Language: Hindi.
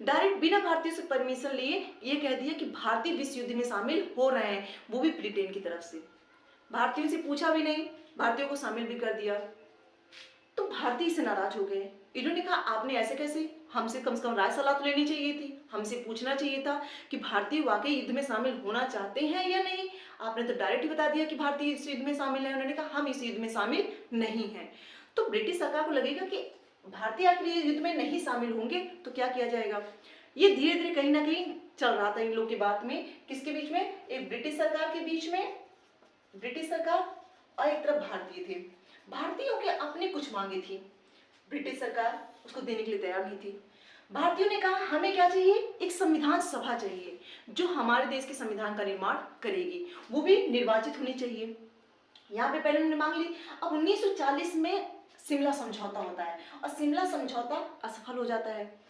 डायरेक्ट बिना भारतीयों से परमिशन लिए ये कह दिया कि भारतीय विश्व युद्ध में शामिल हो रहे हैं, वो भी ब्रिटेन की तरफ से। भारतीयों से पूछा भी नहीं, भारतीयों को शामिल भी कर दिया। तो भारतीय से नाराज हो गए। इन्होंने कहा आपने ऐसे कैसे, हमसे कम से कम राय सलाह तो लेनी चाहिए थी, हमसे पूछना चाहिए था कि भारतीय वाकई युद्ध में शामिल होना चाहते हैं या नहीं। आपने तो डायरेक्ट ही बता दिया कि भारतीय इस युद्ध में शामिल है। उन्होंने कहा हम इस युद्ध में शामिल नहीं हैं। तो ब्रिटिश सरकार को लगेगा कि भारतीय आखिर ये युद्ध में नहीं शामिल होंगे तो क्या किया जाएगा। ये धीरे धीरे कहीं ना कहीं चल रहा था इन लोग की बात में। किसके बीच में, एक ब्रिटिश सरकार के बीच में, ब्रिटिश सरकार और एक तरफ भारतीय थे। भारतीयों के अपने कुछ मांगे थी, ब्रिटिश सरकार उसको देने के लिए तैयार नहीं थी। भारतीयों ने कहा हमें क्या चाहिए, एक संविधान सभा चाहिए जो हमारे देश के संविधान का निर्माण करेगी, वो भी निर्वाचित होनी चाहिए। यहाँ पे पहले उन्होंने मांग ली। अब 1940 में शिमला समझौता होता है और शिमला समझौता असफल हो जाता है।